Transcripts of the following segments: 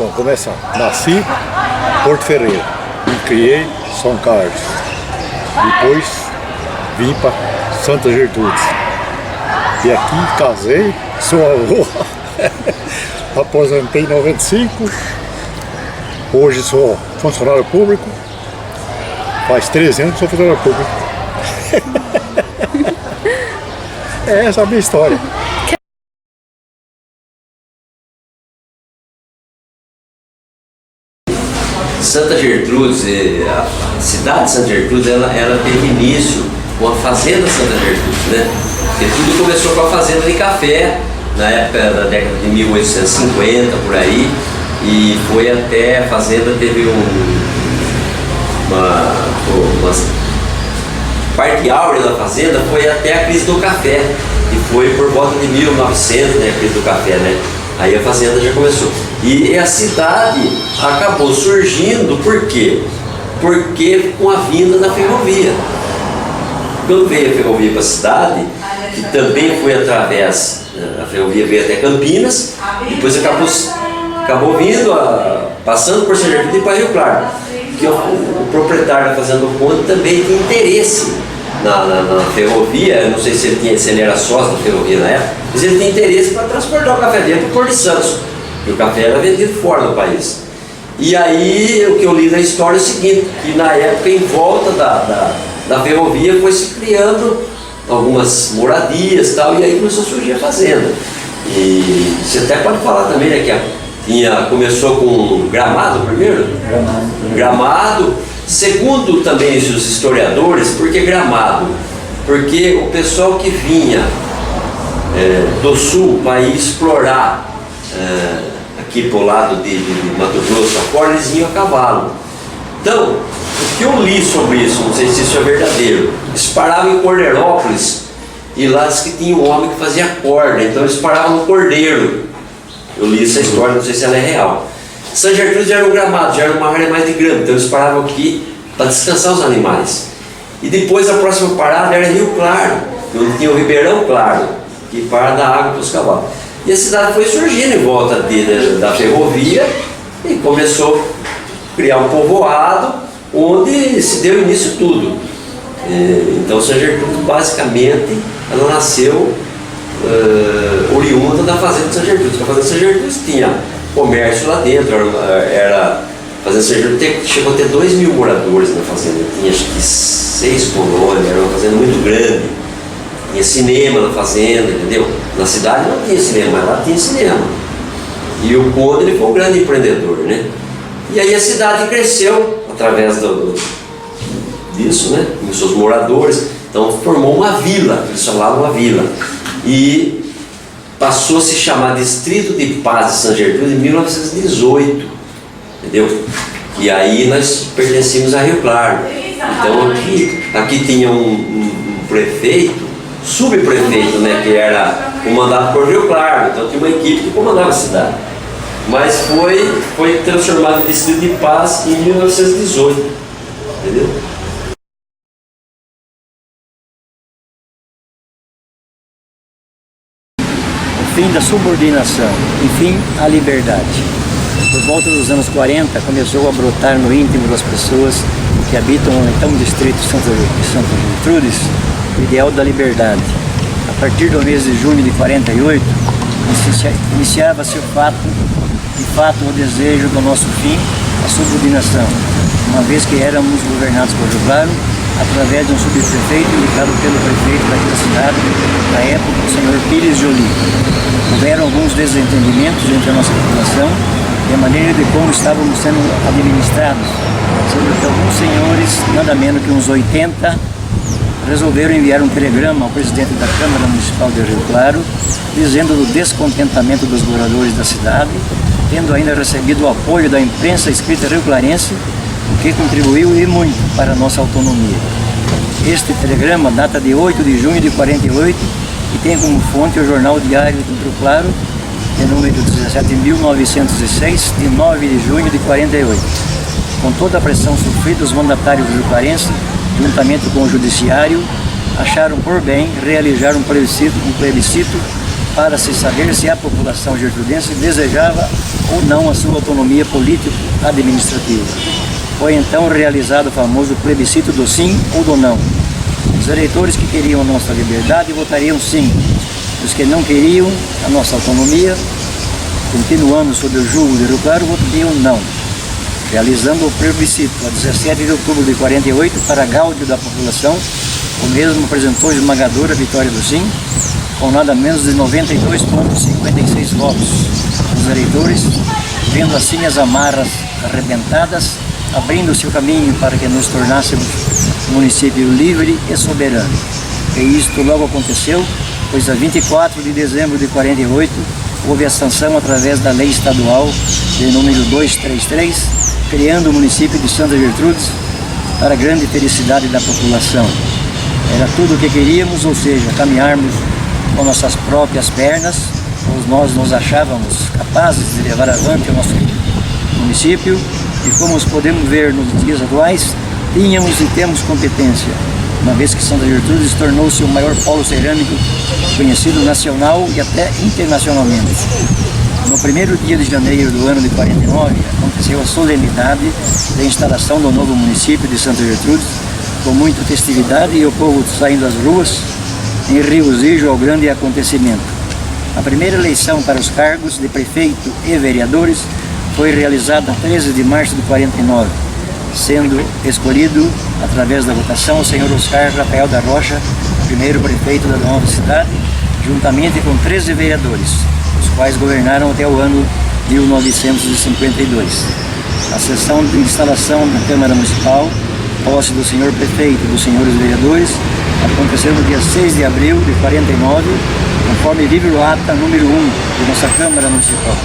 Vamos começar. Nasci em Porto Ferreira, me criei em São Carlos. Depois vim para Santa Gertrudes. E aqui casei, sou avô. Aposentei em 95. Hoje sou funcionário público. Faz 13 anos que sou funcionário público. É essa a minha história. Santa Gertrudes, a cidade de Santa Gertrudes, ela teve início com a fazenda Santa Gertrudes, né? Porque tudo começou com a fazenda de café, na época da década de 1850, por aí, e foi até a fazenda, teve uma parte áurea da fazenda, foi até a crise do café, e foi por volta de 1900, né, a crise do café, né? Aí a fazenda já começou. E a cidade acabou surgindo, por quê? Porque com a vinda da ferrovia. Quando veio a ferrovia para a cidade, que também foi através, a ferrovia veio até Campinas, depois acabou vindo, passando por São Gertrudes e para Rio Claro. Que o proprietário da fazenda do Conde também tinha interesse na ferrovia, eu não sei se ele era sócio da ferrovia na época, mas ele tinha interesse para transportar o café dele para o Porto de Santos, porque o café era vendido fora do país. E aí o que eu li na história é o seguinte, que na época em volta da ferrovia foi se criando algumas moradias e tal, e aí começou a surgir a fazenda. E você até pode falar também, né, que começou com Gramado primeiro? Gramado. Segundo também os historiadores, por que Gramado? Porque o pessoal que vinha do sul para ir explorar aqui para o lado de Mato Grosso, afora, eles vinham a cavalo. Então, o que eu li sobre isso, não sei se isso é verdadeiro, eles paravam em Cordeirópolis e lá diz que tinha um homem que fazia corda, então eles paravam no Cordeiro. Eu li essa história, não sei se ela é real. São Gertrudes já era um Gramado, já era uma área mais de grama, então eles paravam aqui para descansar os animais. E depois a próxima parada era Rio Claro, onde tinha o Ribeirão Claro, que para dar água para os cavalos. E a cidade foi surgindo em volta da ferrovia e começou a criar um povoado onde se deu início tudo. Então São Gertrudes basicamente ela nasceu oriunda da fazenda de São Gertrudes. A fazenda de São Gertrudes tinha comércio lá dentro, a fazenda de São Gertrudes chegou a ter 2.000 moradores na fazenda, tinha acho que 6 colônias, era uma fazenda muito grande, tinha cinema na fazenda, entendeu? Na cidade não tinha cinema, mas lá tinha cinema. E o Conde ele foi um grande empreendedor, né? E aí a cidade cresceu através disso, né? Com seus moradores, então formou uma vila, eles chamavam uma vila. E passou a se chamar Distrito de Paz de São Gertrudes em 1918, entendeu? E aí nós pertencíamos a Rio Claro. Então aqui tinha um prefeito, subprefeito, né, que era comandado por Rio Claro, então tinha uma equipe que comandava a cidade. Mas foi transformado em Distrito de Paz em 1918, entendeu? Fim da subordinação, enfim, a liberdade. Por volta dos anos 40, começou a brotar no íntimo das pessoas que habitam o então distrito de Santa Gertrudes o ideal da liberdade. A partir do mês de junho de 48, iniciava-se de fato o desejo do nosso fim, a subordinação, uma vez que éramos governados por Rio Claro, através de um subprefeito indicado pelo prefeito daquela cidade, na época o senhor Pires Joly. Houveram alguns desentendimentos entre a nossa população e a maneira de como estávamos sendo administrados, sendo que alguns senhores, nada menos que uns 80, resolveram enviar um telegrama ao presidente da Câmara Municipal de Rio Claro, dizendo do descontentamento dos moradores da cidade, tendo ainda recebido o apoio da imprensa escrita rio-clarense, o que contribuiu e muito para a nossa autonomia. Este telegrama data de 8 de junho de 48 e tem como fonte o Jornal Diário do Rio Claro, de número 17.906, de 9 de junho de 48. Com toda a pressão sofrida, os mandatários rio-clarenses, juntamente com o judiciário, acharam por bem realizar um plebiscito para se saber se a população gertrudense desejava ou não a sua autonomia político-administrativa. Foi então realizado o famoso plebiscito do sim ou do não. Os eleitores que queriam a nossa liberdade votariam sim. Os que não queriam a nossa autonomia, continuando sob o jugo de Rio Claro, votariam não. Realizando o plebiscito a 17 de outubro de 48, para gáudio da população, o mesmo apresentou esmagadora vitória do sim, com nada menos de 92,56 votos. Os eleitores, vendo assim as amarras arrebentadas, abrindo seu caminho para que nos tornássemos um município livre e soberano. E isto logo aconteceu, pois a 24 de dezembro de 48 houve a sanção através da lei estadual de número 233, criando o município de Santa Gertrudes para a grande felicidade da população. Era tudo o que queríamos, ou seja, caminharmos com nossas próprias pernas, pois nós nos achávamos capazes de levar avante o nosso município e, como podemos ver nos dias atuais, tínhamos e temos competência, uma vez que Santa Gertrudes tornou-se o maior polo cerâmico conhecido nacional e até internacionalmente. No primeiro dia de janeiro do ano de 49, aconteceu a solenidade da instalação do novo município de Santa Gertrudes, com muita festividade e o povo saindo às ruas em regozijo ao grande acontecimento. A primeira eleição para os cargos de prefeito e vereadores foi realizada 13 de março de 49, sendo escolhido, através da votação, o senhor Oscar Rafael da Rocha, primeiro prefeito da nova cidade, juntamente com 13 vereadores, os quais governaram até o ano 1952. A sessão de instalação da Câmara Municipal, posse do senhor prefeito e dos senhores vereadores, aconteceu no dia 6 de abril de 49, conforme vive o ata número 1 de nossa Câmara Municipal.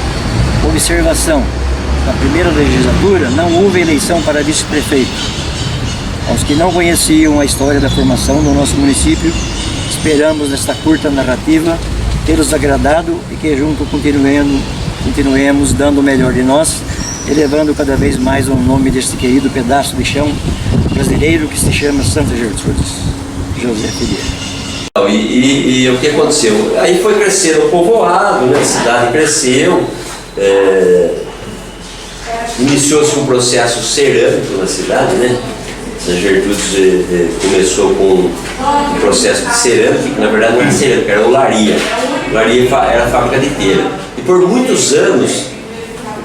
Observação: na primeira legislatura não houve eleição para vice-prefeito. Aos que não conheciam a história da formação do nosso município, esperamos nesta curta narrativa tê-los agradado e que junto continuemos dando o melhor de nós, elevando cada vez mais o nome deste querido pedaço de chão brasileiro que se chama Santa Gertrudes. José Figueiredo. E o que aconteceu? Aí foi crescendo o povoado, né? A cidade cresceu, iniciou-se um processo cerâmico na cidade, né? Santa Gertrudes começou com um processo de cerâmica, que na verdade não era cerâmica, era olaria. Olaria era a fábrica de telha. E por muitos anos,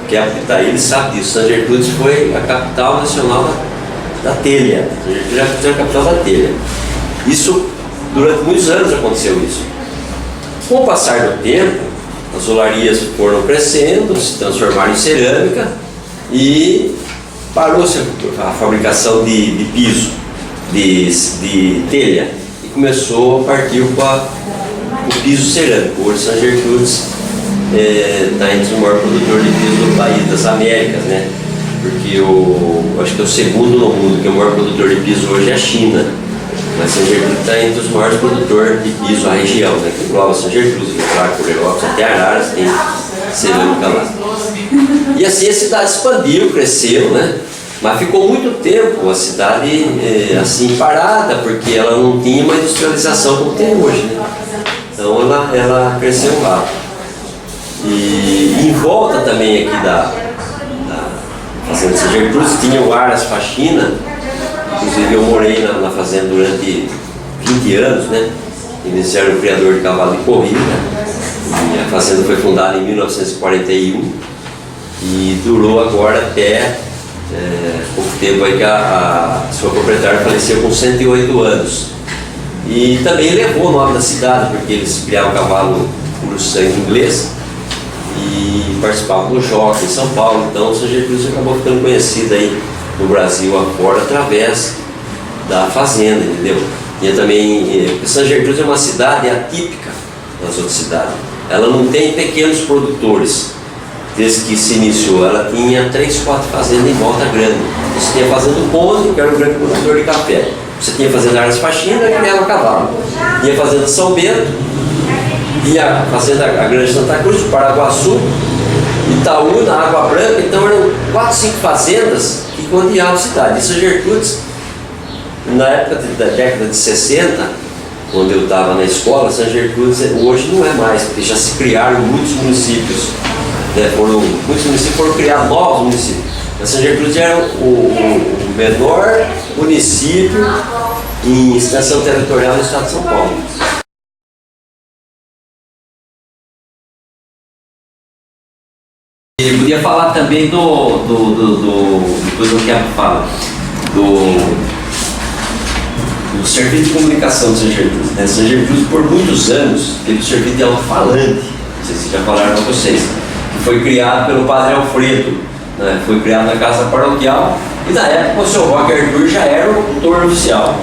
que é Itaí sabe disso, Santa Gertrudes foi a capital nacional da telha. Santa Gertrudes era a capital da telha. Isso, durante muitos anos aconteceu isso. Com o passar do tempo, as olarias foram crescendo, se transformaram em cerâmica e parou-se a fabricação de piso, de telha, e começou a partir para o piso cerâmico. Hoje Santa Gertrudes está entre os maiores produtores de piso do país, das Américas, né? Porque acho que é o segundo no mundo, que é o maior produtor de piso hoje é a China. Mas Santa Gertrudes está entre os maiores produtores de piso da região, né? Que engloba Santa Gertrudes, Coreirópolis, até Araras, tem cerâmica lá. E assim a cidade expandiu, cresceu, né? Mas ficou muito tempo a cidade assim parada, porque ela não tinha uma industrialização como tem hoje, né? Então ela cresceu lá. E em volta também aqui da fazenda de Santa Gertrudes tinha o Aras Faxina. Inclusive eu morei na fazenda durante 20 anos, né? Eles eram o criador de cavalo de corrida. E a fazenda foi fundada em 1941 e durou agora até pouco tempo aí que a sua proprietária faleceu com 108 anos. E também levou o nome da cidade, porque eles criavam cavalo puro sangue inglês e participavam do jockey em São Paulo. Então Santa Gertrudes acabou ficando conhecida aí no Brasil afora através da fazenda, entendeu? E também, Santa Gertrudes é uma cidade atípica das outras cidades. Ela não tem pequenos produtores. Desde que se iniciou, ela tinha 3, 4 fazendas em volta grande. Você tinha a fazenda do Ponte, que era um grande produtor de café. Você tinha a fazenda Aras Faxina, que criava cavalo. Tinha a fazenda São Bento, e a fazenda a Grande Santa Cruz, Paraguaçu, Itaú, na Água Branca. Então eram 4, 5 fazendas que rodeavam a cidade. E Santa Gertrudes, na época da década de 60, onde eu estava na escola, São Gertrudes hoje não é mais, porque já se criaram muitos municípios, né? Muitos municípios foram criados, novos municípios. Mas São Gertrudes era o menor município em extensão territorial no estado de São Paulo. Eu podia falar também depois eu quero falar, do serviço de comunicação de São Gertrudes. Né? São Gertrudes, por muitos anos, teve o serviço de alto-falante, não sei se já falaram para vocês, que foi criado pelo padre Alfredo, né? Foi criado na casa paroquial, e na época o seu Roque Arthur já era o locutor oficial.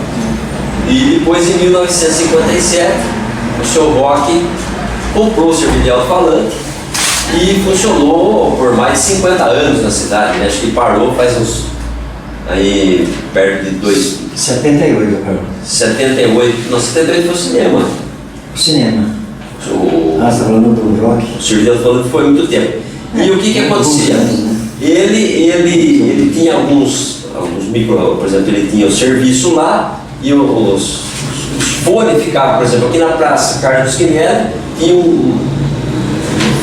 E depois, em 1957, o seu Roque comprou o serviço de alto-falante e funcionou por mais de 50 anos na cidade, né? Acho que parou faz uns, aí perto de 78, cara. 78, não, 78 foi o cinema. O cinema. Você está falando do rock? O serviço de alto-falante foi muito tempo. E o que acontecia? Ele tinha alguns micro, por exemplo, ele tinha o serviço lá e os fones ficavam, por exemplo, aqui na Praça Carlos Quinelli, tinha um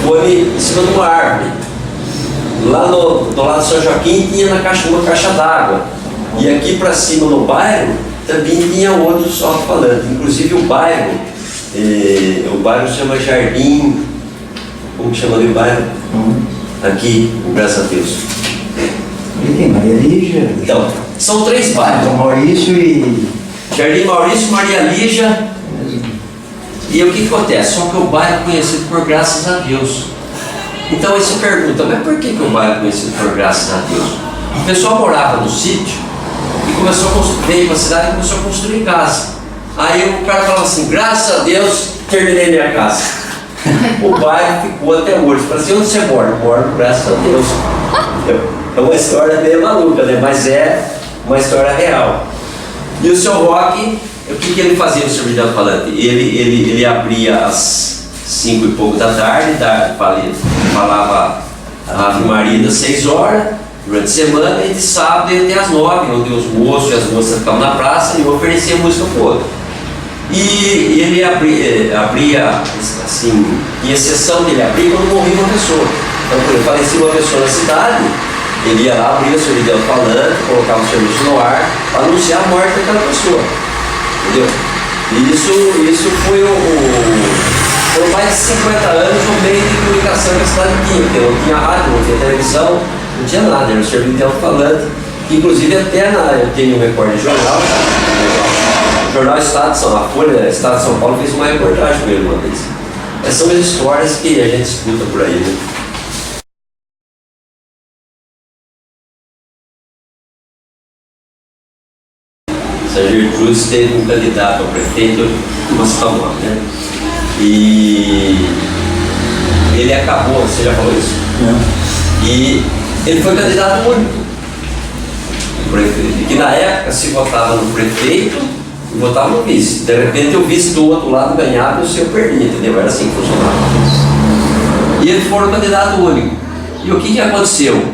fone em cima de uma árvore. Lá do lado de São Joaquim tinha uma caixa d'água. E aqui para cima no bairro também tinha outros alto-falantes. Inclusive o bairro se chama Jardim. Como que chama ali o bairro? Aqui, graças a Deus. E tem Maria Lígia. Então, são 3 bairros. Maurício e... Jardim Maurício, Maria Lígia. E o que acontece? Só que o bairro é conhecido por graças a Deus. Então aí você pergunta, mas por que o bairro é conhecido por graças a Deus? O pessoal morava no sítio e veio para a cidade e começou a construir casa. Aí o cara falava assim, graças a Deus terminei minha casa. O bairro ficou até hoje. Falei assim, onde você mora? Eu moro graças a Deus. É uma história meio maluca, né? Mas é uma história real. E o seu Roque, o que ele fazia no serviço de alto-falante? Ele abria às 5 e pouco da tarde, falava a Ave Maria das 6 horas, durante a semana, e de sábado ia até às 9, onde os moços e as moças ficavam na praça e ofereciam música para o outro. E ele abria, assim, em exceção dele abrir quando morria uma pessoa. Então, por exemplo, falecia uma pessoa na cidade, ele ia lá, abria o serviço de alto-falante, colocava o serviço no ar, para anunciar a morte daquela pessoa. Entendeu? E isso foi por mais de 50 anos o meio de comunicação que a cidade tinha, porque não tinha rádio, não tinha televisão, não tinha nada, era o serviço de alto-falante, que inclusive até eu tenho um recorde de jornal, o jornal Estado de São Paulo, a Folha Estado de São Paulo fez uma reportagem com ele uma vez. Essas são as histórias que a gente escuta por aí, né? São Gertrudes teve um candidato ao prefeito de Mascalma, né? E ele acabou, você já falou isso? Não. E ele foi candidato único. Que na época se votava no prefeito e votava no vice. De repente o vice do outro lado ganhava e o seu perdia, entendeu? Era assim que funcionava. E ele foi o candidato único. E o que aconteceu?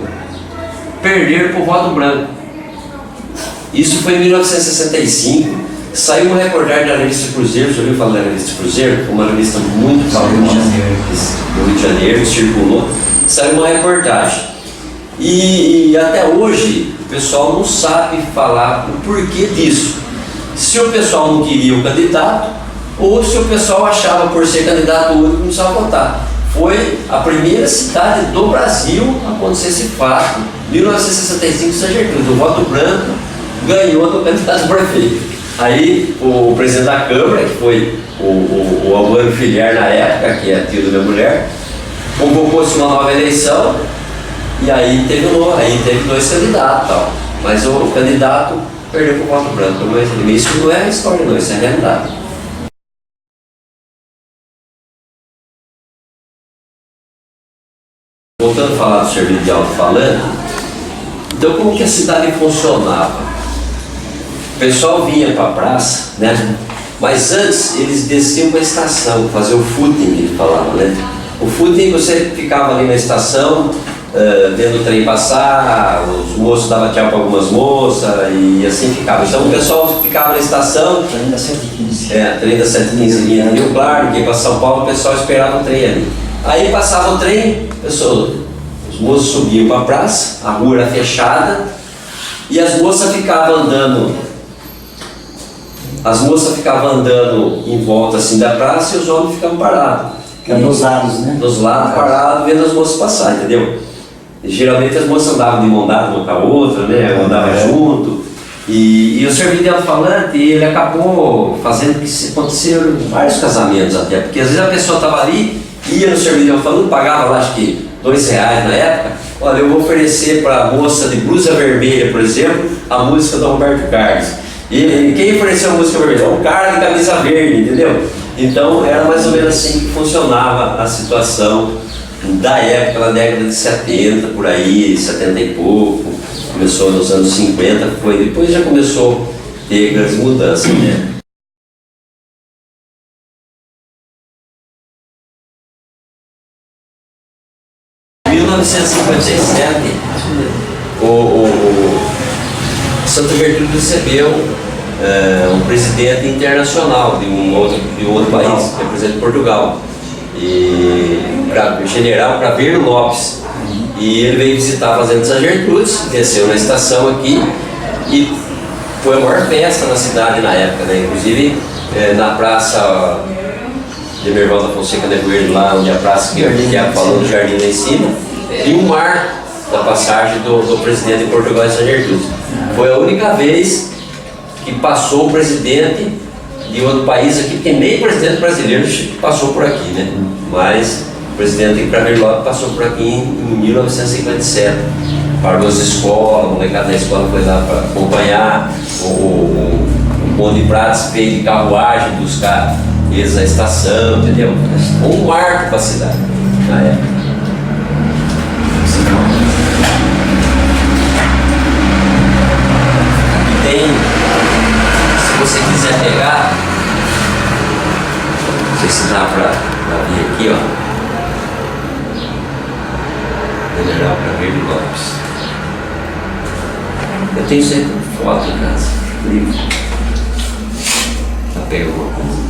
Perderam por voto branco. Isso foi em 1965. Saiu uma reportagem da revista Cruzeiro. Já ouviu falar da revista Cruzeiro? Uma revista muito famosa do Rio de Janeiro, circulou. Saiu uma reportagem. E até hoje o pessoal não sabe falar o porquê disso. Se o pessoal não queria o candidato ou se o pessoal achava por ser candidato único não precisava votar. Foi a primeira cidade do Brasil a acontecer esse fato. 1965, São Gertrudes, o voto branco ganhou do candidato prefeito. Aí o presidente da Câmara, que foi o Albano Filiar na época, que é tio da minha mulher, convocou-se uma nova eleição e aí teve 2 candidatos, tal. Mas o candidato perdeu por voto branco. Mas isso não é história, não, isso é realidade. Voltando a falar do serviço de alto-falante, então como que a cidade funcionava? O pessoal vinha para a praça, né? Mas antes eles desciam para a estação, fazer o footing, que ele falava, né? O footing você ficava ali na estação, vendo o trem passar, os moço dava tchau para algumas moças e assim ficava. Então o pessoal ficava na estação. Trem da 715. Trem da 715 vinha de Rio Claro, que ia para São Paulo, o pessoal esperava o trem ali. Aí passava o trem, os moços subiam para a praça, a rua era fechada e as moças ficavam andando. As moças ficavam andando em volta assim da praça e os homens ficavam parados. Ficavam nos lados, né? Nos lados, parados, vendo as moças passar, entendeu? E, geralmente as moças andavam de mão dada uma com a outra, né? Andavam junto. E o senhor Vidal Falante, ele acabou fazendo que aconteceram vários casamentos até, porque às vezes a pessoa estava ali, ia no senhor Vidal Falante, pagava lá acho que R$2 na época. Olha, eu vou oferecer para a moça de blusa vermelha, por exemplo, a música do Roberto Carlos. E quem ofereceu a música vermelha? O cara de camisa verde, entendeu? Então era mais ou menos assim que funcionava a situação da época, na década de 70, por aí, 70 e pouco, começou nos anos 50, depois já começou a ter grandes mudanças, né? Em 1957, Santa Gertrudes recebeu um presidente internacional de um outro país, que é o presidente de Portugal, o general Craveiro Lopes. E ele veio visitar a fazenda de Santa Gertrudes, desceu na estação aqui e foi a maior festa na cidade na época, né? Inclusive na praça de Merval da Fonseca de Verde, lá onde a praça que falou do jardim lá em cima, e um marco da passagem do presidente de Portugal em Santa Gertrudes. Foi a única vez que passou o presidente de outro país aqui, porque nem presidente brasileiro passou por aqui, né? Mas o presidente Craveiro Lopes passou por aqui em 1957, parou as escolas, o molecada da escola foi lá para acompanhar, o bonde de Pratos veio de carruagem buscar eles na estação, entendeu? Um marco para a cidade na época. Tem, se você quiser pegar, não sei se dá para vir aqui, ó. General Craveiro Lopes. Eu tenho sempre foto em casa, livro. Já pegou alguma coisa?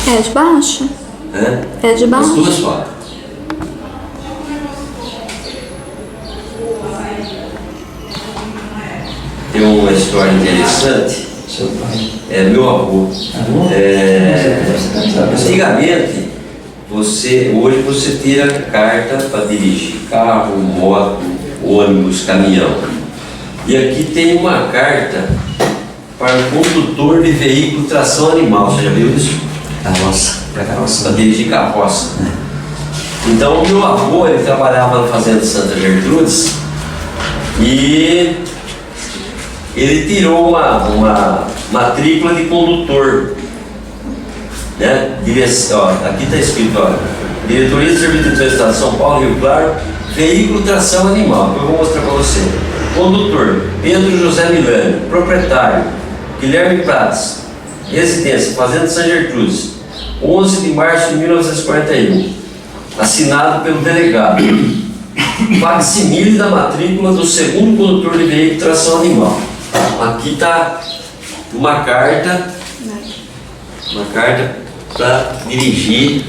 É de baixo? Hã? É de baixo? As duas fotos. Tem uma história interessante. Seu pai. É meu avô. Antigamente, hoje você tira carta para dirigir carro, moto, ônibus, caminhão. E aqui tem uma carta para condutor de veículo tração animal. Você já viu isso? Carroça. Para dirigir carroça. Então, o meu avô, ele trabalhava na fazenda de Santa Gertrudes e ele tirou uma matrícula de condutor, né? Aqui está escrito, ó, Diretoria de Serviço de Trânsito do Estado de São Paulo, Rio Claro, veículo tração animal, que eu vou mostrar para você. Condutor, Pedro José Milani. Proprietário, Guilherme Prates. Residência, Fazenda de Santa Gertrudes, 11 de março de 1941. Assinado pelo delegado. Facsimile da matrícula do segundo condutor de veículo tração animal. Aqui está uma carta para dirigir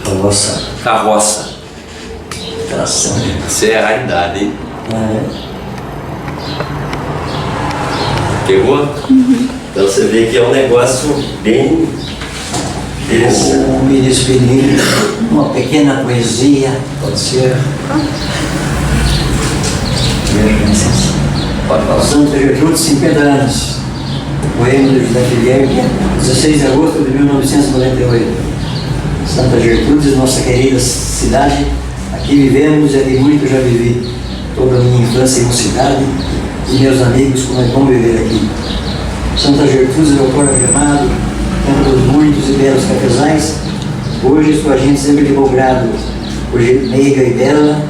carroça. Tração. Isso é a raridade, hein? É. Pegou? Então você vê que é um negócio bem interessante. O ministro Benigno, uma pequena poesia, pode ser. Pode falar. Santa Gertrudes, 50 anos. Poema do José Guilherme, 16 de agosto de 1998. Santa Gertrudes, nossa querida cidade, aqui vivemos e aqui muito já vivi. Toda a minha infância e mocidade, e meus amigos, como é bom viver aqui. Santa Gertrudes, meu coro afirmado, templo dos muitos e belos cafezais, hoje estou a gente sempre de bom grado, hoje meiga e bela,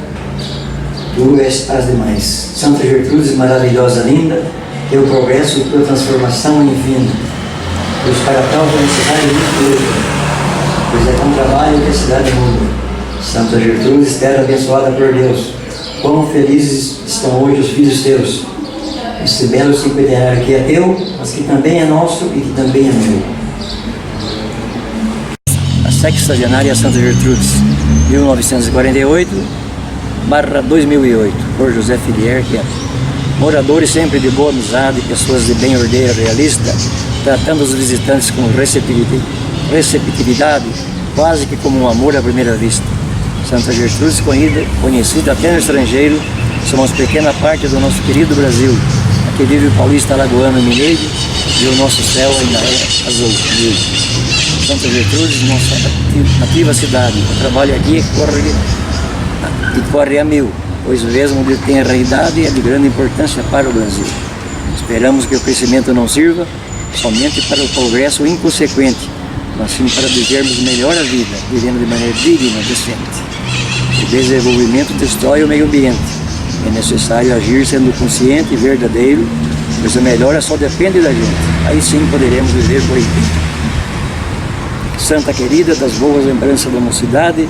tu és as demais. Santa Gertrudes, maravilhosa, linda, teu progresso e tua transformação infinda. Pois para tal foi necessário muito hoje, pois é com trabalho que a cidade muda. Santa Gertrudes, terra abençoada por Deus, quão felizes estão hoje os filhos teus. Esse belo cinquentenário que é teu, mas que também é nosso e que também é meu. A sexagenária Santa Gertrudes, 1948/2008, por José Filier, que é moradores sempre de boa amizade, pessoas de bem ordeira realista, tratando os visitantes com receptividade, quase que como um amor à primeira vista. Santa Gertrudes, conhecida até no estrangeiro, somos pequena parte do nosso querido Brasil. Aqui vive o paulista alagoano mineiro e o nosso céu ainda é azul. Santa Gertrudes, nossa nativa cidade. O trabalho aqui corre a mil, pois mesmo de tenra idade é de grande importância para o Brasil. Esperamos que o crescimento não sirva somente para o progresso inconsequente, mas sim para vivermos melhor a vida, vivendo de maneira digna e decente. O desenvolvimento destrói o meio ambiente. É necessário agir sendo consciente e verdadeiro, pois a melhora só depende da gente. Aí sim poderemos viver por inteiro. Santa querida, das boas lembranças da mocidade,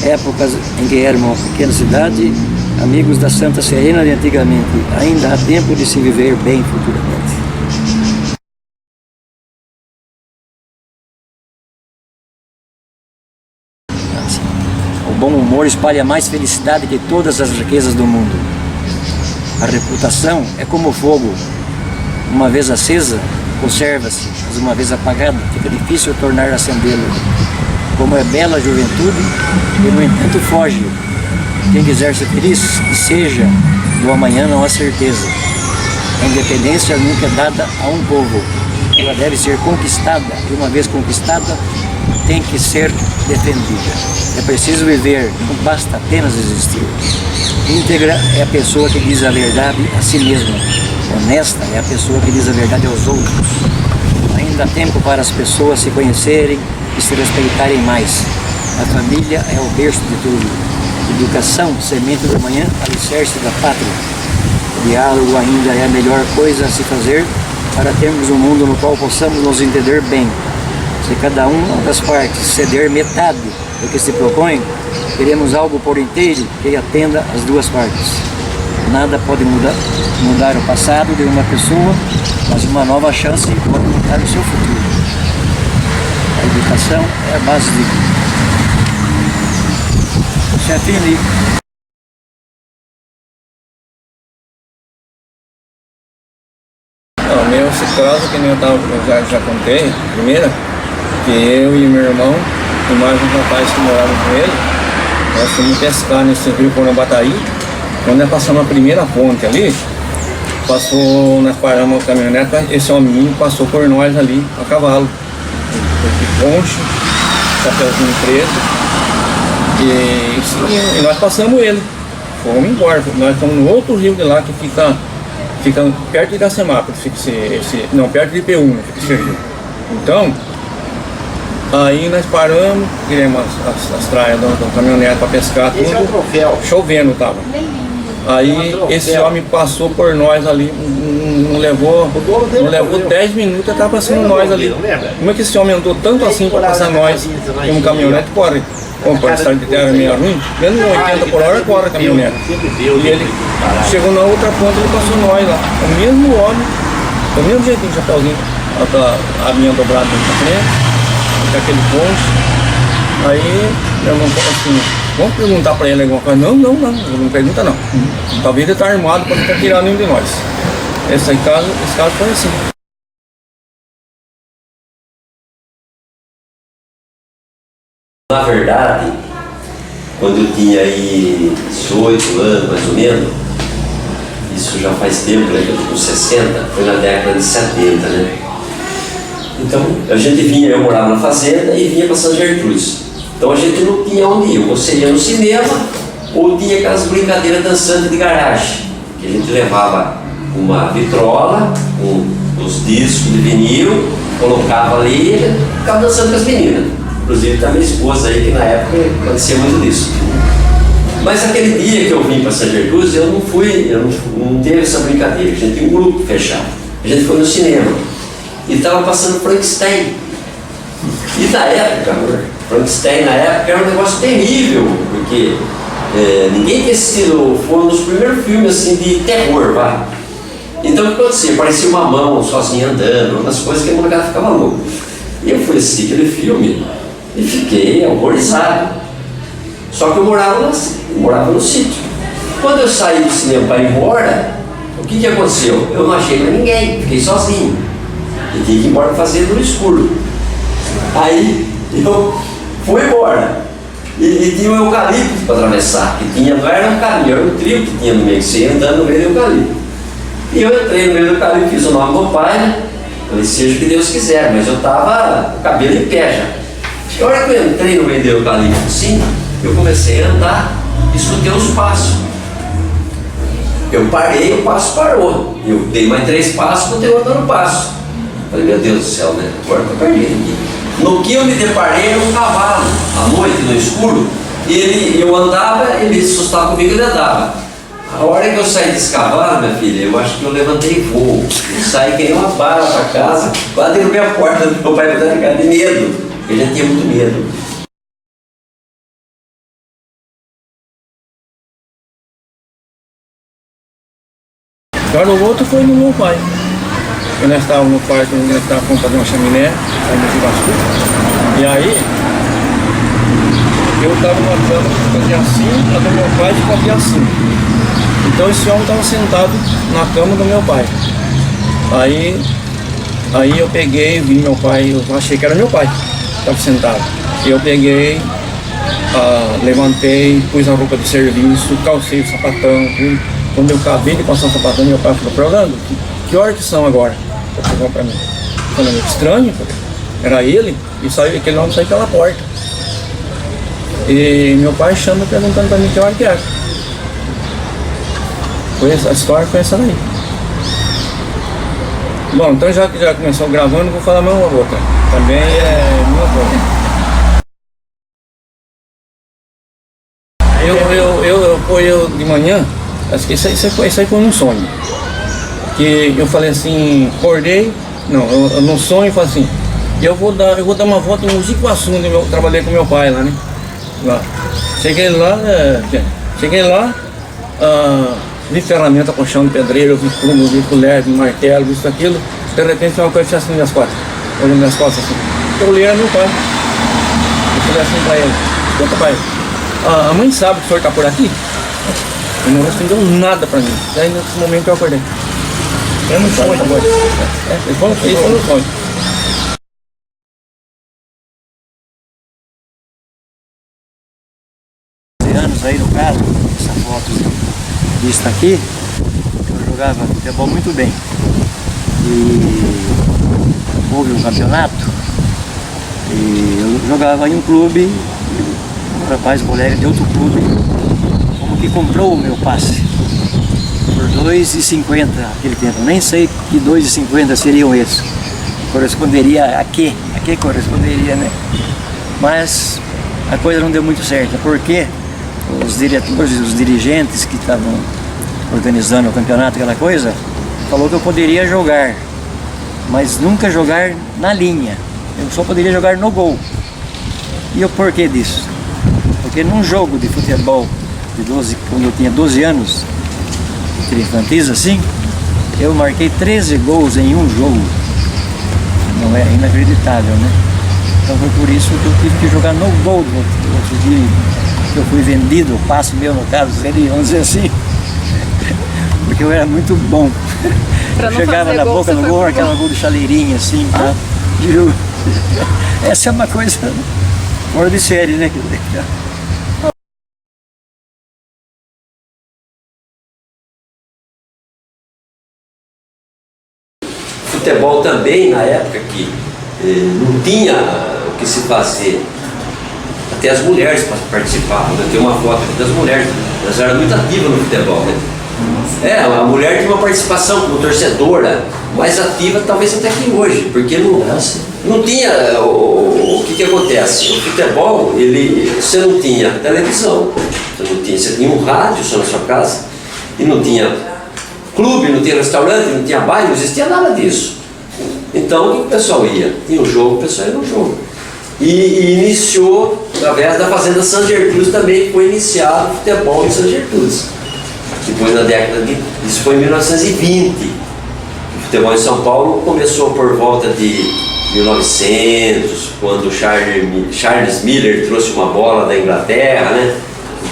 épocas em que era uma pequena cidade, amigos da Santa Serena de antigamente, ainda há tempo de se viver bem futuramente. O bom humor espalha mais felicidade que todas as riquezas do mundo. A reputação é como o fogo. Uma vez acesa, conserva-se, mas uma vez apagada, fica difícil tornar a acendê-lo. Como é bela a juventude, e no entanto foge. Quem quiser ser feliz, que seja, do amanhã não há certeza. A independência nunca é dada a um povo. Ela deve ser conquistada, e uma vez conquistada, tem que ser defendida. É preciso viver, não basta apenas existir. Íntegra é a pessoa que diz a verdade a si mesma. Honesta é a pessoa que diz a verdade aos outros. Ainda há tempo para as pessoas se conhecerem e se respeitarem mais. A família é o berço de tudo. Educação, semente do amanhã, alicerce da pátria. O diálogo ainda é a melhor coisa a se fazer para termos um mundo no qual possamos nos entender bem. Se cada uma das partes ceder metade do que se propõe, teremos algo por inteiro que atenda as duas partes. Nada pode mudar o passado de uma pessoa, mas uma nova chance pode mudar o seu futuro. A educação é a base de tudo. Chefinho, Não, meu caso, que nem eu já contei, primeira, que eu e meu irmão e mais um rapaz que morava com ele, nós fomos pescar nesse rio Coronabataí. Quando nós passamos a primeira ponte ali, nós paramos a caminhonete, esse hominho passou por nós ali a cavalo, de poncho, chapeuzinho preto, e nós passamos ele, fomos embora. Nós fomos no outro rio de lá que fica perto de Iracemápolis, não, perto de Ipeúna, fica esse rio. Então, aí nós paramos, tiramos as traias do caminhonete para pescar, tudo. Esse é o troféu. Chovendo tava. Aí esse homem passou por nós ali, não levou 10 minutos, ele estava passando nós ali. Como é que esse homem andou tanto assim para passar nós? Tem um caminhonete corre. Bom, para estar de terra meio ruim, dentro de 80 por hora corre a caminhonete. E ele chegou na outra ponta, ele passou nós lá. O mesmo homem, do mesmo jeitinho, chapéuzinho, a minha dobrada na frente, com aquele poncho. Aí eu não assim, vamos perguntar para ele alguma coisa? Não pergunta não. Talvez ele está armado para estar tirando um de nós. Esse caso foi assim. Na verdade, quando eu tinha aí 18 anos mais ou menos, isso já faz tempo, né, que eu estou com 60, foi na década de 70, né? Então a gente vinha, eu morava na fazenda e vinha para Santa Gertrudes. Então a gente não tinha onde ir, ou você ia no cinema, ou tinha aquelas brincadeiras dançantes de garagem, que a gente levava uma vitrola, com os discos de vinil, colocava ali e ficava dançando com as meninas. Inclusive com a minha esposa aí, que na época acontecia muito disso. Mas aquele dia que eu vim para Santa Gertrudes, eu não teve essa brincadeira, a gente tinha um grupo fechado. A gente foi no cinema e estava passando Frankenstein. E na época, Frankenstein na época era um negócio terrível, porque ninguém tinha assistido, foi um dos primeiros filmes assim, de terror, vai. Então o que acontecia? Parecia uma mão sozinha andando, umas coisas que a molecada ficava louca. E eu fui assistir aquele filme e fiquei horrorizado. Só que eu morava no sítio. Quando eu saí do cinema para ir embora, o que aconteceu? Eu não achei mais ninguém, fiquei sozinho. E tinha que ir embora fazendo no escuro. Aí eu fui embora. E tinha um eucalipto para atravessar, que tinha, não era um caminho, era um trio que tinha no meio, que você ia andando no meio do eucalipto. E eu entrei no meio do eucalipto, fiz o nome do meu pai, né? Falei, seja o que Deus quiser, mas eu estava com o cabelo em pé já. E a hora que eu entrei no meio do eucalipto assim, eu comecei a andar e escutei os passos. Eu parei, o passo parou. Eu dei mais 3 passos, continuei andando passo. Falei, meu Deus do céu, né? Agora eu tô perdido aqui. No que eu me deparei era um cavalo, à noite, no escuro. Eu andava, ele assustava comigo e ele andava. A hora que eu saí desse cavalo, minha filha, eu acho que eu levantei voo. Eu saí que nem uma bala para casa, quase derrubei a porta do meu pai para dentro de casa, de medo. Eu já tinha muito medo. Agora o outro foi no meu pai. Quando nós estávamos no quarto, nós estávamos fazendo uma chaminé, aí no Tivascu. E aí, eu estava numa cama que fazia assim, a do meu pai que fazia assim. Então esse homem estava sentado na cama do meu pai. Aí eu peguei, vi meu pai, eu achei que era meu pai que estava sentado. Eu peguei, levantei, pus a roupa de serviço, calcei o sapatão, tudo. Quando eu acabei de passar o sapatão, meu pai falou, Orlando, que hora que são agora? Ele falou pra mim. Eu falei, estranho, era ele, e saiu, aquele homem saiu pela porta. E meu pai chama perguntando pra mim que hora que era. A história foi essa daí. Bom, então já que já começou gravando, vou falar mais uma outra. Também é minha coisa. Eu de manhã, acho que isso aí foi um sonho. Que eu falei assim, acordei, eu no sonho falei assim, eu vou dar uma volta em Mogi Guaçu, onde eu trabalhei com meu pai lá, né? Cheguei lá, vi ferramenta com chão de pedreiro, vi plumo, vi colher, vi martelo, vi isso, aquilo. De repente uma coisa assim nas minhas costas, olhando minhas costas assim. Eu olhei era meu pai. Eu falei assim pra ele, escuta pai, a mãe sabe que o senhor está por aqui? Ele não respondeu nada pra mim. Daí nesse momento eu acordei. Eu não sonho agora. Ele foi no sonho. Anos aí no caso, essa foto vista aqui, eu jogava futebol muito bem. E houve um campeonato e eu jogava em um clube, um rapaz, colega de outro clube, como que comprou o meu passe por R$2,50 naquele tempo. Eu nem sei que R$2,50 seriam esses. Corresponderia a quê? A que corresponderia, né? Mas a coisa não deu muito certo, porque os diretores e os dirigentes que estavam organizando o campeonato, aquela coisa, falou que eu poderia jogar, mas nunca jogar na linha. Eu só poderia jogar no gol. E o porquê disso? Porque num jogo de futebol quando eu tinha 12 anos, entre infantis assim, eu marquei 13 gols em um jogo. Não é inacreditável, né? Então foi por isso que eu tive que jogar no gol do outro dia. Que eu fui vendido, o passe meu no caso, seria, vamos dizer assim, porque eu era muito bom. Eu chegava na boca do gol, aquela gol de chaleirinha assim, tá? Essa é uma coisa fora de série, né? Futebol também, na época que não tinha o que se fazer, até as mulheres participavam, né? Tem uma foto aqui das mulheres, elas eram muito ativas no futebol, né? A mulher tinha uma participação como torcedora mais ativa, talvez até que hoje, porque não tinha o que acontece. O futebol, você não tinha televisão, você tinha um rádio só na sua casa, e não tinha clube, não tinha restaurante, não tinha baile, não existia nada disso. Então o que o pessoal ia? Tinha um jogo, o pessoal ia no jogo. e iniciou através da Fazenda São Gertrudes, também foi iniciado o futebol em São Gertrudes. Depois, na década de... Isso foi em 1920. O futebol em São Paulo começou por volta de 1900, quando Charles Miller trouxe uma bola da Inglaterra, né?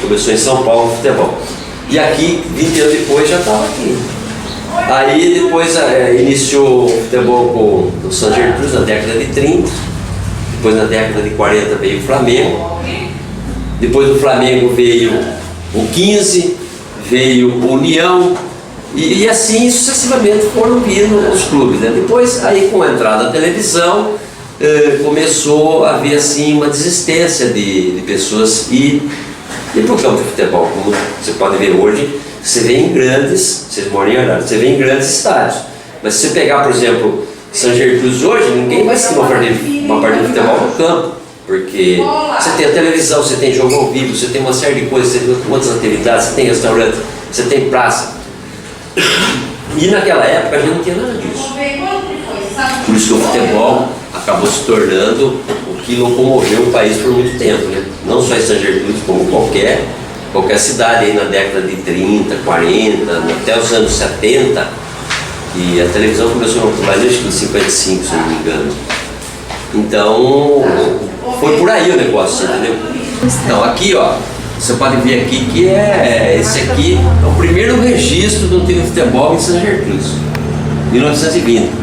Começou em São Paulo o futebol. E aqui, 20 anos depois, já estava aqui. Aí depois iniciou o futebol com o São Gertrudes na década de 30. Depois, na década de 40, veio o Flamengo. Depois do Flamengo veio o 15, veio o União. E assim sucessivamente foram vindo os clubes, né? Depois, aí com a entrada da televisão, começou a haver assim uma desistência de pessoas ir para o campo de futebol. Como você pode ver hoje, você vê em grandes, vocês moram em Arara, você vê em grandes estádios. Mas se você pegar, por exemplo, São Gertrudes hoje, ninguém vai assistir uma partida de futebol no campo. Porque você tem a televisão, você tem jogo ao vivo, você tem uma série de coisas, você tem outras atividades, você tem restaurante, você tem praça. E naquela época a gente não tinha nada disso. Por isso que o futebol acabou se tornando o que locomoveu o país por muito tempo, né? Não só em São Gertrudes, como qualquer cidade aí na década de 30, 40, até os anos 70. E a televisão começou no Brasil acho que em 55, se não me engano. Então, foi por aí o negócio, entendeu? Então, aqui, ó, você pode ver aqui que esse aqui é o primeiro registro do time de futebol em São Gertrudes, 1920.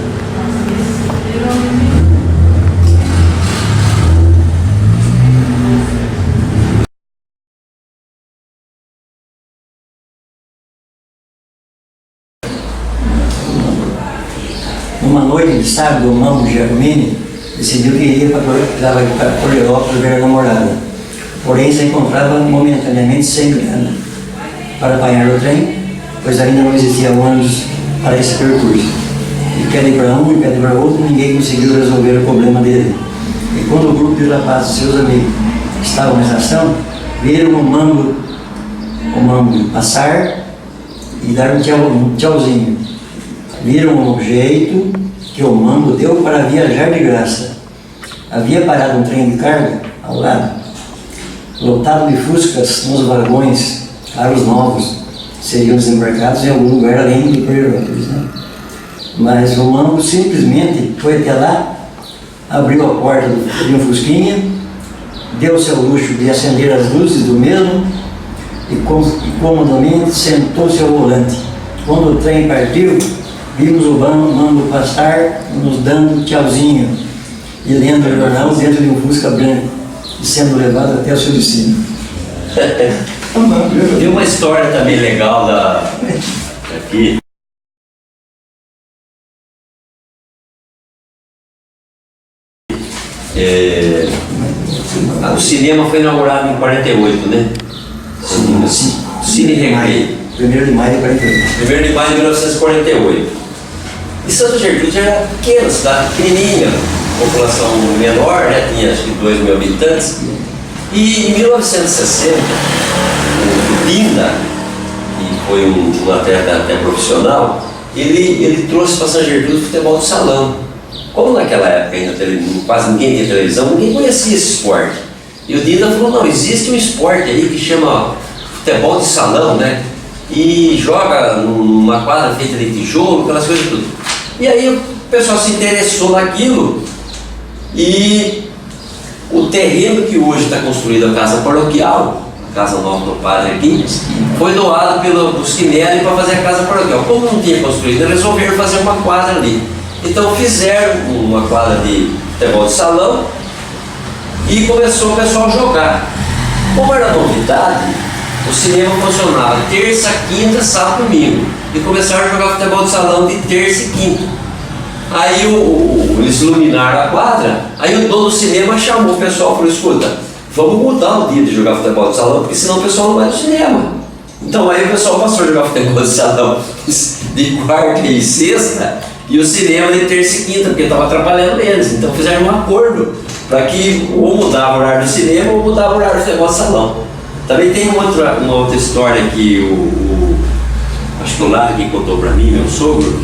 Numa noite de sábado, o Mamo Giacomini decidiu que iria para Coreópolis ver a namorada. Porém, se encontrava momentaneamente sem grana para apanhar o trem, pois ainda não existia ônibus para esse percurso. E quer ir para um e quer ir para outro, ninguém conseguiu resolver o problema dele. E quando o grupo de rapazes e seus amigos estavam na estação, viram o Mamo passar e dar um tchauzinho. Viram o jeito que o Mamo deu para viajar de graça. Havia parado um trem de carga ao lado, lotado de fuscas nos vagões, carros novos, seriam desembarcados em algum lugar além de Coreópolis, né? Mas o Mamo simplesmente foi até lá, abriu a porta de um fusquinha, deu-se ao luxo de acender as luzes do mesmo e comodamente sentou-se ao volante. Quando o trem partiu, vimos o Mamo passar, nos dando tchauzinho e lendo o jornal dentro de um Fusca branco e sendo levado até o seu destino. Tem uma história também legal aqui. O cinema foi inaugurado em 48, né? Cine Recreio. 1º de maio de 48. 1º de maio de 1948. E Santa Gertrudes era pequena, cidade pequenininha, população menor, né? Tinha acho que 2.000 habitantes. E em 1960, o Dinda, que foi um atleta até profissional, ele trouxe para São Gertrudes futebol de salão. Como naquela época ainda quase ninguém tinha televisão, ninguém conhecia esse esporte. E o Dinda falou, não, existe um esporte aí que chama futebol de salão, né? E joga numa quadra feita de tijolo, aquelas coisas tudo. E aí o pessoal se interessou naquilo e o terreno que hoje está construído a casa paroquial, a casa nova do padre aqui, foi doado pelo Busquinelli para fazer a casa paroquial. Como não tinha construído, eles resolveram fazer uma quadra ali. Então fizeram uma quadra de futebol de salão e começou o pessoal a jogar. Como era novidade, o cinema funcionava terça, quinta, sábado, domingo. E começaram a jogar futebol de salão de terça e quinta. Aí eles iluminaram a quadra, aí o dono do cinema chamou o pessoal e falou, escuta, vamos mudar o dia de jogar futebol de salão, porque senão o pessoal não vai no cinema. Então aí o pessoal passou a jogar futebol de salão de quarta e sexta, e o cinema de terça e quinta, porque estava atrapalhando eles. Então fizeram um acordo para que ou mudava o horário do cinema ou mudava o horário do futebol de salão. Também tem uma outra história que acho que o Largue contou para mim, meu sogro,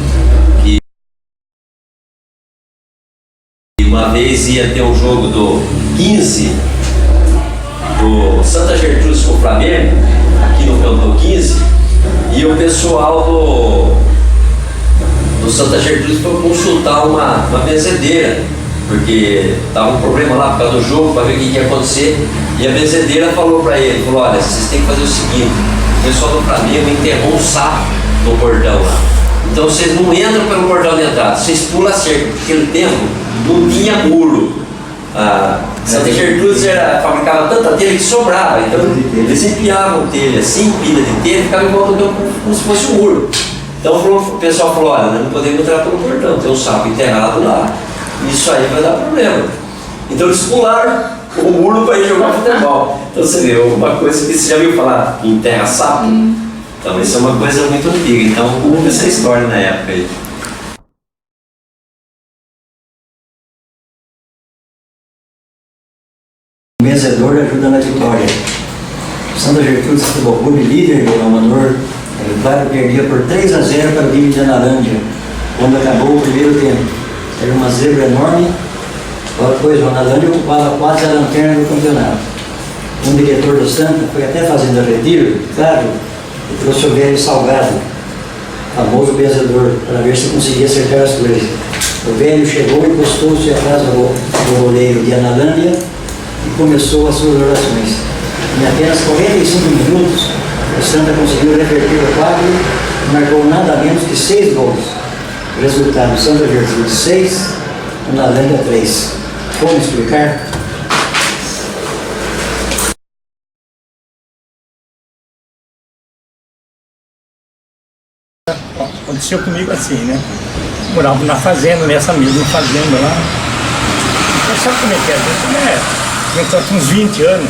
que uma vez ia ter um jogo do 15 do Santa Gertrudes com o Flamengo, aqui no campo do 15, e o pessoal do Santa Gertrudes foi consultar uma benzedeira, porque estava um problema lá por causa do jogo, para ver o que ia acontecer, e a benzedeira falou para ele, falou, olha, vocês têm que fazer o seguinte, o pessoal do Flamengo enterrou um sapo no portão lá, então vocês não entram pelo portão de entrada, vocês pulam a cerca, porque naquele tempo não tinha muro. Santa Gertrudes fabricava tanta telha que sobrava, então eles empilhavam telha assim, pilha de telha, e ficava em volta do campo como se fosse um muro. Então o pessoal falou, olha, nós não podemos entrar pelo portão, tem um sapo enterrado lá, isso aí vai dar problema. Então eles pularam o muro para ir jogar futebol. Então você vê, uma coisa que você já viu falar, enterra sapo? Então isso é uma coisa muito antiga, então houve essa história na época aí. O benzedor ajuda na vitória. Santa Gertrudes Futebol Clube, líder do amador, claro, perdia por 3-0 para o time de Analândia, quando acabou o primeiro tempo. Era uma zebra enorme, depois o Analândia ocupava quase a lanterna do campeonato. Um diretor do Santa foi até fazendo retiro, claro, e trouxe o velho Salgado, famoso benzedor, para ver se conseguia acertar as coisas. O velho chegou e postou-se atrás do goleiro de Analândia e começou as suas orações. Em apenas 45 minutos, o Santa conseguiu reverter o quadro e marcou nada menos que 6 gols. O resultado, Santa Gertrudes 6, Analândia 3. Como explicar? Aconteceu comigo assim, né? Morava na fazenda, nessa mesma fazenda lá. Você sabe como é que é? A gente tinha uns 20 anos.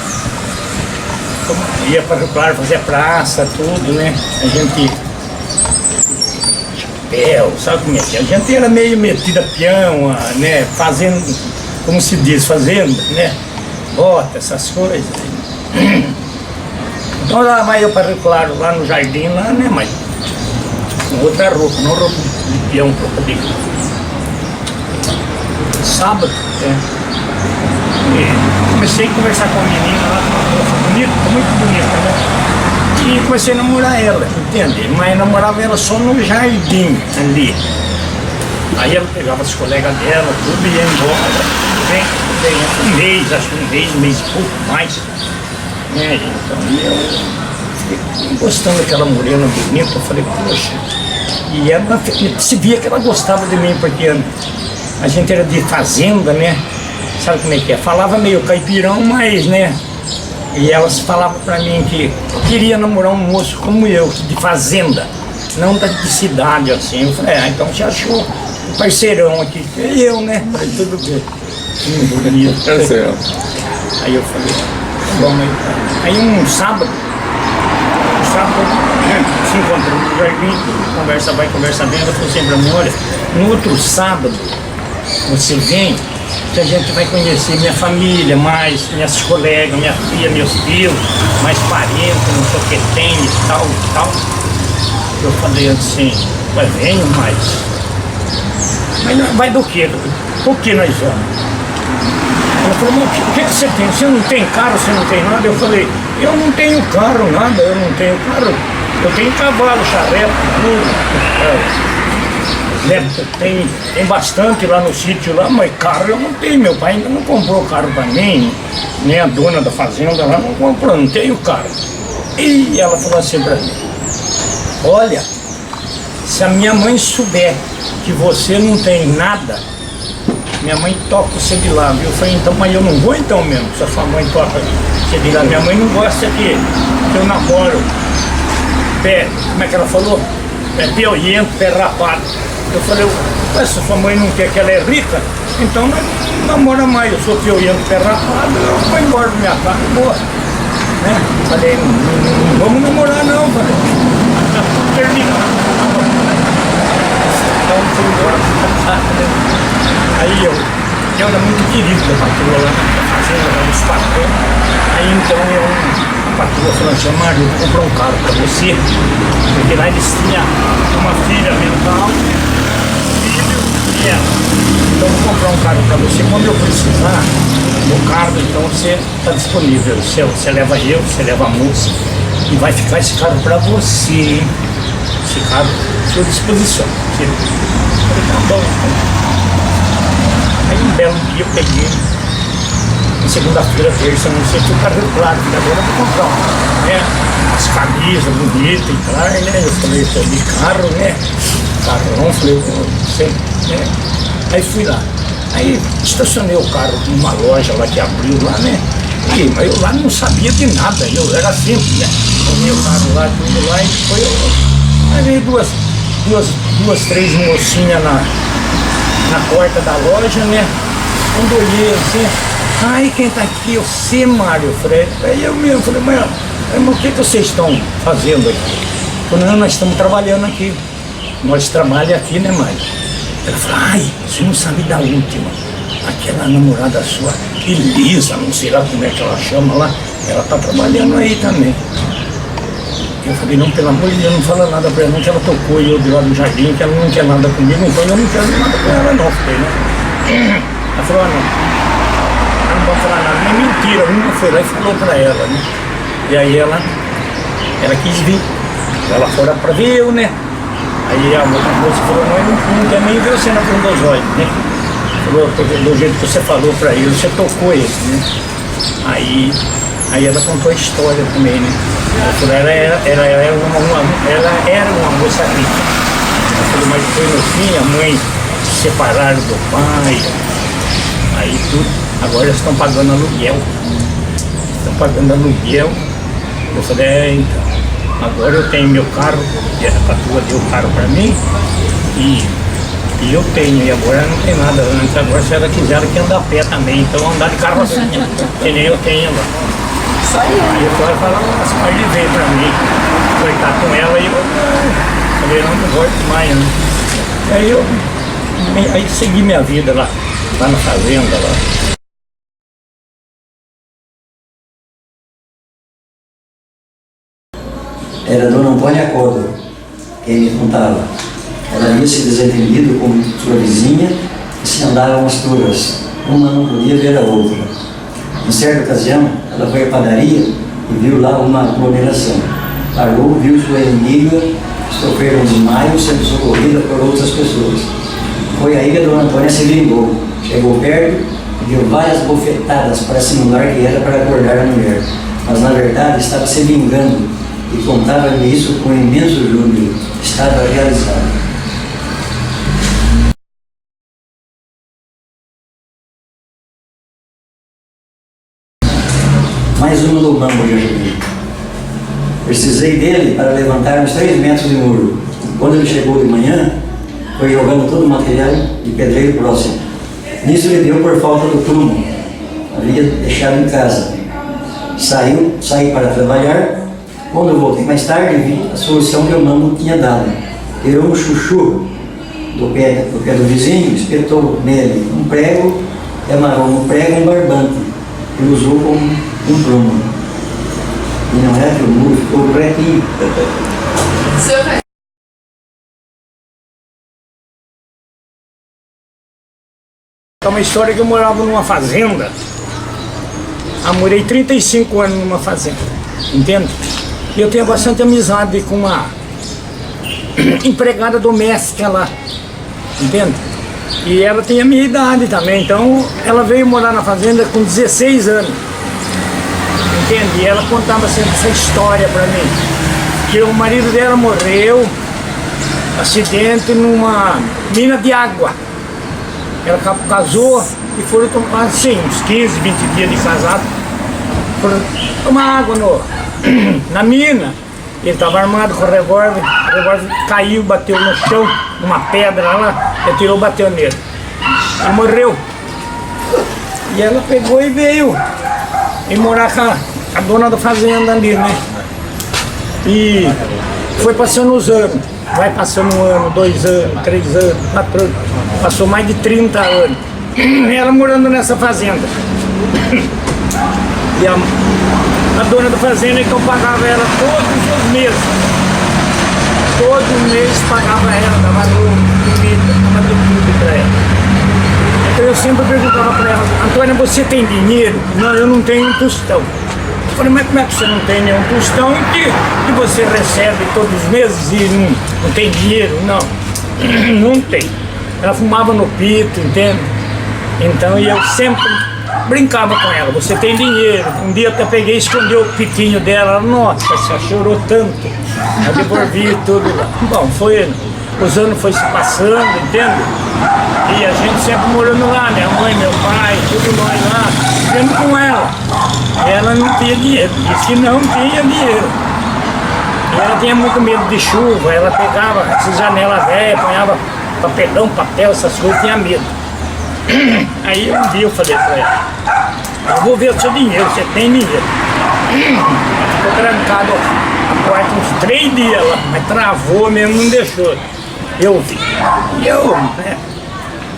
Ia para Rio Claro fazer praça, tudo, né? A gente... chapéu, sabe como é que é? A gente era meio metida peão, né? Fazendo, como se diz, fazendo, né? Bota, essas coisas. Então lá vai eu para Rio Claro, lá no jardim, lá, né? Mas com outra roupa, não roupa de peão, roupa de... Sábado, né? E comecei a conversar com a menina lá, uma moça bonita, muito bonita, né? E comecei a namorar ela, entende? Mas namorava ela só no jardim ali. Aí ela pegava os colegas dela, tudo e ia embora. Bem, um mês, acho que um mês e pouco mais. Né? Então eu fiquei gostando daquela morena bonita, eu falei, poxa. E ela se via que ela gostava de mim, porque a gente era de fazenda, né? Sabe como é que é? Falava meio caipirão, mas, né? E elas falavam pra mim que queria namorar um moço como eu, de fazenda, não de cidade, assim. Eu falei, então você achou um parceirão aqui. E eu, né? Falei, tudo bem. Bonito. Aí eu falei, bom, aí um sábado, se encontrou no jardim, conversa vai, conversa vem, ela falou assim pra mim, olha, no outro sábado você vem, que a gente vai conhecer minha família, mais minhas colegas, minha filha, meus filhos, mais parentes, não sei o que tem e tal e tal. Eu falei assim, vai venho mais. Mas não, vai do quê? Por que nós vamos? Ela falou, mas o que você tem? Você não tem carro, você não tem nada? Eu falei, eu não tenho carro, nada, eu não tenho carro. Eu tenho cavalo, charrete, tudo. Tem bastante lá no sítio, lá, mas carro eu não tenho. Meu pai ainda não comprou carro para mim, nem a dona da fazenda lá não comprou, não tenho carro. E ela falou assim para mim, olha, se a minha mãe souber que você não tem nada, minha mãe toca você de lá, viu? Eu falei, então, mas eu não vou então mesmo, se a sua mãe toca você de lá. Minha mãe não gosta que eu namoro pé, como é que ela falou? Pé peolhento, pé rapado. Eu falei, se sua mãe não quer que ela é rica, então não namora mais, eu sou peolhento, pé rapado, eu vou embora da minha casa, boa. Né? Falei, não vamos namorar não, falei. Terminou. Então fui embora. Aí eu era muito querido da patroa lá na fazenda, lá nos patrões. Aí então a patroa falou assim, Mário, eu vou comprar um carro para você, porque lá eles tinham uma filha mental, filho e ela. Então eu vou comprar um carro para você, quando eu precisar, no carro, então você está disponível. Você leva eu, você leva a moça e vai ficar esse carro para você, hein? Esse carro à sua disposição. Você... Tá bom, então. Aí um belo dia eu peguei, na segunda-feira, terça, não sei se o carro claro, que agora eu vou comprar as camisas bonitas e tal, né? Eu falei, estou de carro, né? Carrão, falei, sei, né? Aí fui lá. Aí estacionei o carro numa loja lá que abriu lá, né? Mas eu lá não sabia de nada, eu era simples, né? Tomei o carro lá, tudo lá, e depois aí veio duas, três mocinhas na porta da loja, né? Quando eu olhei assim, ai, quem tá aqui? Você, Mário Fred. Aí eu mesmo falei, mas o que vocês estão fazendo aqui? Eu falei, não, nós estamos trabalhando aqui. Nós trabalhamos aqui, né, Mário? Ela falou, ai, você não sabe da última. Aquela namorada sua, Elisa, não sei lá como é que ela chama lá, ela tá trabalhando aí também. Eu falei, não, pelo amor de Deus, não fala nada pra ela, não, que ela tocou e eu de lá do jardim, que ela não quer nada comigo, então eu não quero nada com ela não, falei, né? Ela falou, não vou falar nada, nem mentira, uma foi lá e falou pra ela, né? E aí ela quis vir, ela foi lá pra ver eu, né? Aí a outra moça falou, não quer nem ver você na frente dos olhos, né? Falou, do jeito que você falou pra ele, você tocou ele, né? Aí ela contou a história também, né? Ela falou, ela era uma moça rica. Ela falou, mas depois no fim a mãe se separaram do pai. Aí tudo, agora eles estão pagando aluguel. Eu falei, então, agora eu tenho meu carro, e a patroa deu o carro pra mim, e eu tenho, e agora não tem nada antes. Agora se ela quiser, ela quer andar a pé também, então andar de carro assim, que nem eu tenho lá. Aí eu falei, as partes veio pra mim, flertar com ela, e eu falei, não gosto mais, né? Aí segui minha vida lá na fazenda lá. Era a Dona Antônia Córdova, quem me contava. Ela havia se desentendido com sua vizinha e se andavam as duas. Uma não podia ver a outra. Em certa ocasião, ela foi à padaria e viu lá uma aglomeração. Parou, viu sua inimiga sofrer um desmaio sendo socorrida por outras pessoas. Foi aí que a Dona Antônia se vingou. Chegou perto e deu várias bofetadas para simular que era para acordar a mulher. Mas na verdade estava se vingando e contava-me isso com imenso júbilo. Estava realizado. Mais uma no banco de ajudinha. Precisei dele para levantar uns 3 metros de muro. Quando ele chegou de manhã, foi jogando todo o material de pedreiro próximo. Nisso ele deu por falta do prumo. Havia deixado em casa. Saí para trabalhar. Quando eu voltei mais tarde, vi a solução que o mambo tinha dado. Tirou um chuchu do pé do vizinho, espetou nele um prego e amarrou no prego um barbante e usou como um prumo. E não é que o muro ficou retinho. É uma história que eu morava numa fazenda. Eu morei 35 anos numa fazenda, entende? E eu tenho bastante amizade com uma empregada doméstica lá, entende? E ela tem a minha idade também, então ela veio morar na fazenda com 16 anos, entende? E ela contava sempre essa história pra mim, que o marido dela morreu, acidente numa mina de água. Ela casou e foram tomar, assim, uns 15, 20 dias de casado, foram tomar água na mina. Ele estava armado com o revólver caiu, bateu no chão, numa pedra lá, ele tirou, bateu nele. Ele morreu. E ela pegou e veio e morar com a dona da fazenda ali, né? E foi passando os anos. Vai passando 1 ano, 2 anos, 3 anos, 4 anos. Passou mais de 30 anos. Ela morando nessa fazenda. E a dona da fazenda, então, pagava ela todos os meses. Todo mês pagava ela, dava roupa, comida, dava de tudo pra ela. Então eu eu sempre perguntava para ela, Antônia, você tem dinheiro? Não, eu não tenho um tostão. Eu falei, mas como é que você não tem nenhum tostão que você recebe todos os meses e não tem dinheiro? Não, não tem. Ela fumava no pito, entende? Então eu sempre brincava com ela, você tem dinheiro. Um dia eu até peguei e escondi o pitinho dela, nossa, ela chorou tanto. Eu devolvi tudo lá. Bom, os anos foi se passando, entende? E a gente sempre morando lá, minha mãe, meu pai, tudo nós lá, vivendo com ela. Ela não tinha dinheiro, disse que não tinha dinheiro. E ela tinha muito medo de chuva, ela pegava essas janelas velhas, apanhava papelão, papel, essas coisas, tinha medo. Aí um dia eu falei pra ela, eu vou ver o seu dinheiro, você tem dinheiro. Ela ficou trancada a porta uns 3 dias lá, mas travou mesmo, não deixou. Eu vi. E eu, né,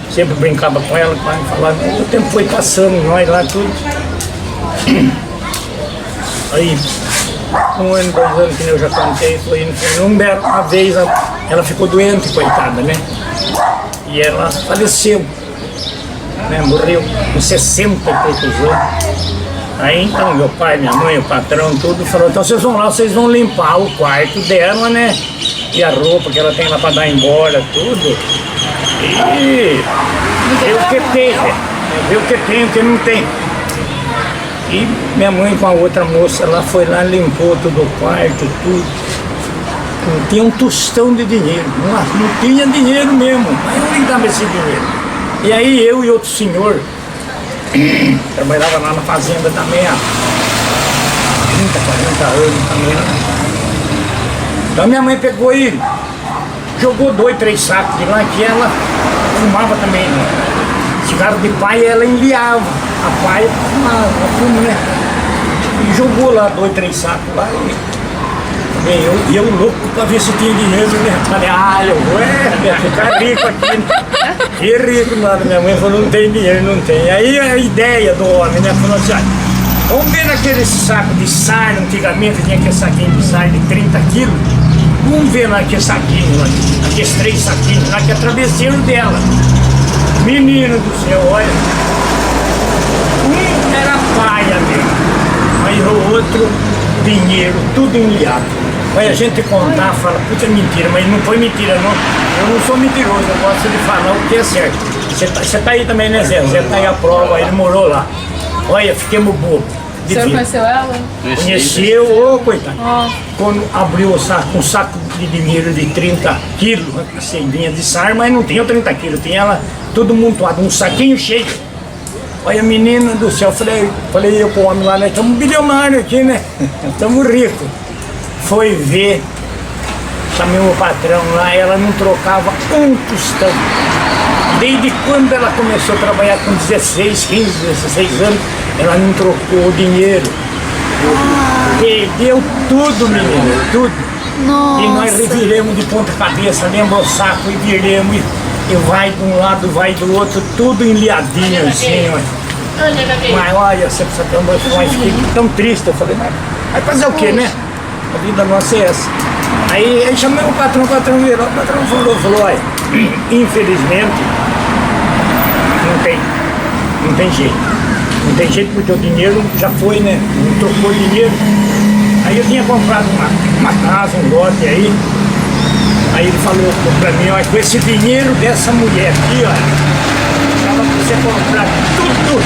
sempre brincava com ela, falava, o tempo foi passando, nós lá tudo. Aí, 1 ano, 2 anos, que eu já contei, foi uma vez ela ficou doente, coitada, né? E ela faleceu, né? Morreu com 60 e poucos anos. Aí então meu pai, minha mãe, o patrão, tudo falou, então vocês vão lá, vocês vão limpar o quarto dela, né? E a roupa que ela tem lá para dar embora, tudo. E ver o que tem, né? Ver o que tem, o que não tem. E minha mãe com a outra moça lá foi lá, limpou todo o quarto, tudo. Não tinha um tostão de dinheiro, não tinha dinheiro mesmo, mas onde estava esse dinheiro? E aí eu e outro senhor, trabalhava lá na fazenda também há 30, 40 anos também. Então minha mãe pegou e jogou 2, 3 sacos de lá, que ela fumava também, né? Cigarro de paia ela enliava, a paia fumava, fumo, né? E jogou lá 2, 3 sacos lá e eu louco pra ver se tinha dinheiro, né? Falei, eu vou ficar rico aqui. Que rico nada, minha mãe falou, não tem dinheiro, não tem. Aí a ideia do homem, né? Falou assim, vamos ver naquele saco de sarna, antigamente tinha aquele saquinho de sarna de 30 quilos. Vamos ver naquele saquinho, aqueles 3 saquinhos lá, que é travesseiro dela. Menino do céu, olha. Um era paia mesmo, mas o outro dinheiro, tudo enliado. Aí a gente contar, fala, puta, é mentira, mas não foi mentira não. Eu não sou mentiroso, eu gosto de falar o que é certo. Você tá aí também, né, Zé? Zé tá aí a prova, ele morou lá. Olha, fiquemos bobos. O senhor conheceu ela? Conheceu, ô coitado. Quando abriu o saco, um saco de dinheiro de 30 quilos, assim, vinha de sar, mas não tinha 30 quilos, tinha ela tudo montado, um saquinho cheio. Olha, menina do céu, falei eu com o homem lá, nós estamos bilionários aqui, né? Estamos ricos. Foi ver, chamei o patrão lá, ela não trocava um tostão. Desde quando ela começou a trabalhar com 16, 15, 16 anos, ela não trocou o dinheiro. Perdeu tudo, menino, tudo. Nossa. E nós reviremos de ponta cabeça, lembra o saco e viremos. E vai de um lado, vai do outro, tudo enliadinho assim, olha. Mas olha, você precisa ter uma fiquei tão triste. Eu falei, mas fazer o quê, né? A vida nossa é essa. Aí chamei o patrão virou, o patrão falou, olha, infelizmente, não tem jeito. Não tem jeito porque o dinheiro já foi, né? Não trocou dinheiro. Aí eu tinha comprado uma casa, um lote aí. Aí ele falou pra mim, olha, com esse dinheiro dessa mulher aqui, olha, dava pra você comprar tudo.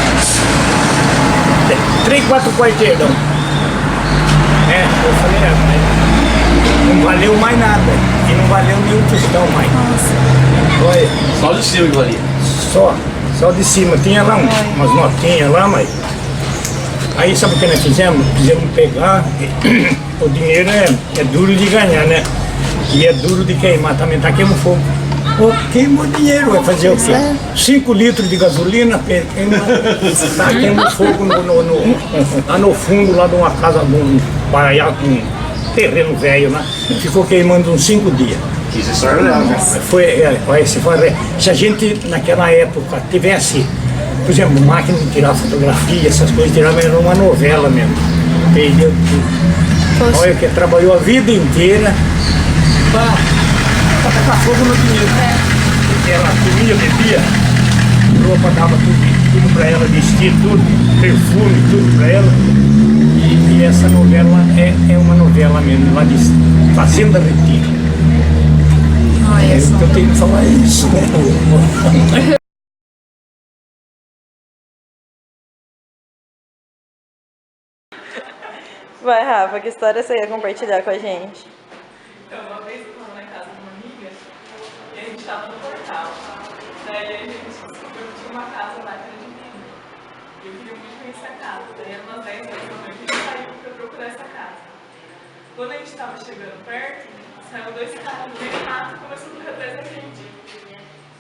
3, 4 quarteirão. Eu falei, mas não valeu mais nada. E não valeu nenhum tostão mais. Nossa. Olha. Só de cima que valia. Só de cima. Tinha lá umas notinhas lá, mas... Aí sabe o que nós fizemos? Fizemos pegar, o dinheiro é duro de ganhar, né? E é duro de queimar, também tá queimando fogo. Pô, queimou dinheiro, vai fazer o quê? 5 litros de gasolina, tá queimando fogo lá no fundo, lá de uma casa, de um terreno velho, né? Ficou queimando uns 5 dias. Isso é história dela, né? Se a gente, naquela época, tivesse, por exemplo, máquina de tirar fotografia, essas coisas, tirava era uma novela mesmo. Perdeu tudo. Poxa. Olha, que trabalhou a vida inteira pra tacar fogo no dinheiro. Porque ela comia, bebia, roupa, dava tudo pra ela, vestir tudo, perfume, tudo pra ela. E essa novela é uma novela mesmo, lá de Fazenda Retiro. É isso que eu tenho que falar isso, né? Vai, Rafa, que história você ia compartilhar com a gente? Então, uma vez eu estava na casa de uma amiga e a gente estava no portal. Daí a gente descobriu que tinha uma casa lá que era de venda. E eu queria muito conhecer a casa. Daí eram umas 10 horas da noite e a gente saiu para procurar essa casa. Quando a gente estava chegando perto, saiu 2 caras no meio do mato e começou a correr atrás da gente.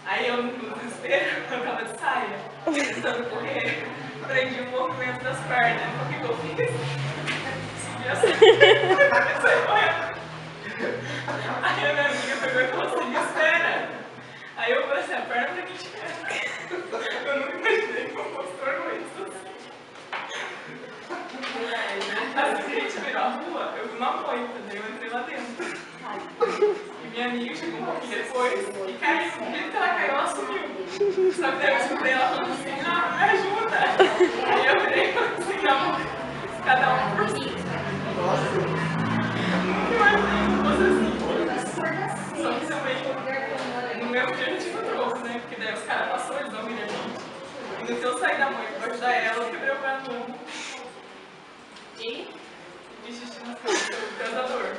Aí eu, no desespero, eu tava de saia, tentando correr, prendi o movimento das pernas. Então o que eu fiz? Aí a minha amiga pegou e falou assim, me espera. Aí eu falei assim, a perna pra quem espera. Eu nunca imaginei que eu fosse tornar isso assim. Assim que a gente virou a rua, eu vi uma moita, daí eu entrei lá dentro. E minha amiga chegou um pouquinho depois e caiu. No jeito que ela caiu, ela sumiu. Só que daí eu escutei ela falando assim, ah, me ajuda. Aí eu virei e falei assim, não, cada um por si. Nunca imaginei que fosse assim. Só que também, no meu dia a gente não trouxe, né? Porque daí os caras passaram, eles não viram a gente. E no que eu saí da moita pra ajudar ela, eu quebrei o pé no ombro. E fiz xixi nas coisas, por causa da dor.